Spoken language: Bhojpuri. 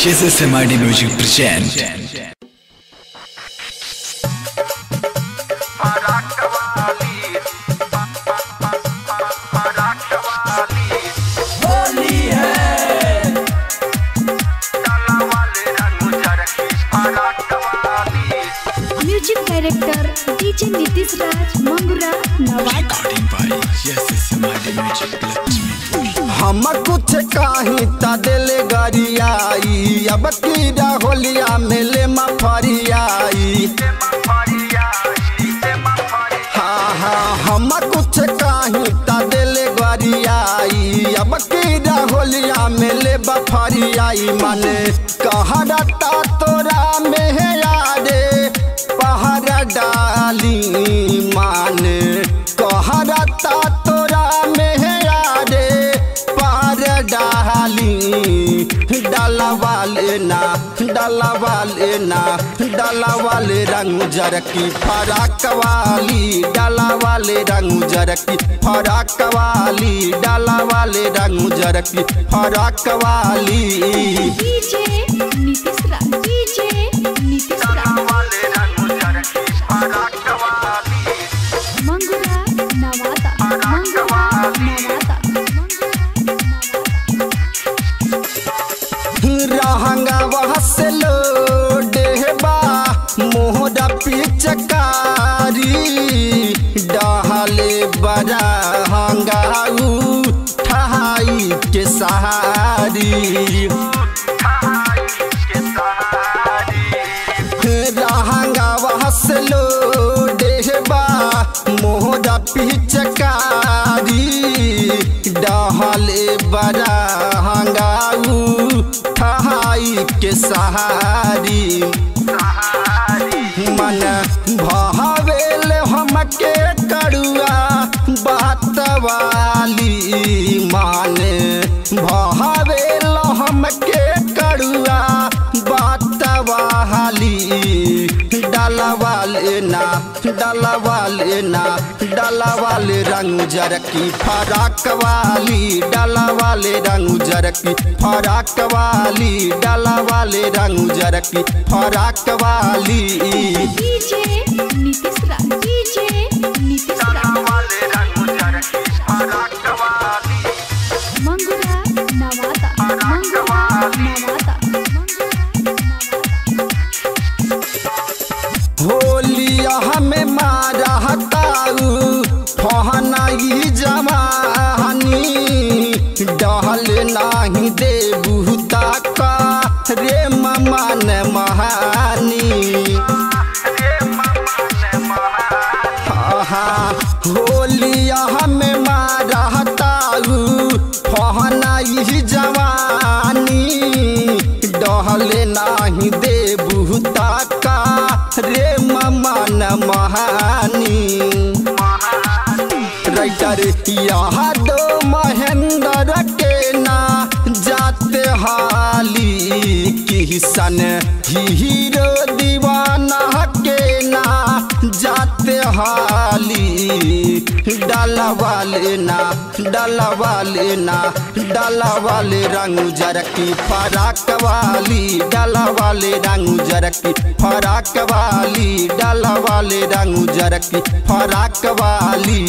SMID Music present music director DJ Nitish Raj Mangura recording by SMID Music Lakshmipur. हम कुछ कहीं ता दिल गरियाई अब कीड़ा होलिया मेले मफरियाई। हाँ हाँ हम कुछ कहीं ता दिल गरियाई अब कीड़ा होलिया मेले बफरियाई। माने कहरता तोरा में यारे पहर डाली माने कहरता तोरा में यारे पहर डाली डाला वाले डाला वाले रंग जरकी फराक वाली डाला वाले रंग जरकी फराक वाली डाला वाले रंग जरकी फराक वाली। डीजे नीतीश राज मंगुरा नवादा रहंगा वहसलो डेहबा मोहरा पिचकारी डहले बड़ा हंगाऊ ठहाई के सहारी। रहंगा वहसलो डेहबा मोहरा पिचकारी डहले बड़ा हंगाऊ ठहाई के सहारी। मन भावेल हमके कड़ुआ बात वाली माने भावेल हमके कड़ुआ बात वाली डाला वाले रंग जरकी फराक वाली डाला वाले रंग जरकी फराक वाली डाला वाले रंग जरकी फराक वाली। डीजे नीतीश राज मंगुरा नवादा होलिया हमें मारा हताऊ फहनाई जवानी डहल नहीं दे बुता का रे मन महानी। होलिया हमें मारा हताऊ फहनाई जवानी डहल नहीं दे बुता का रे मन महानी। राइटर यहाँ दो महेंद्र के ना जाते हाली किसन हीरो दीवाना के ना जाते हाली डाला वाले रंग जरकी फराक वाली डाला वाले रंग जरकी फराक वाली डाला वाले रंग जरकी फराक वाली।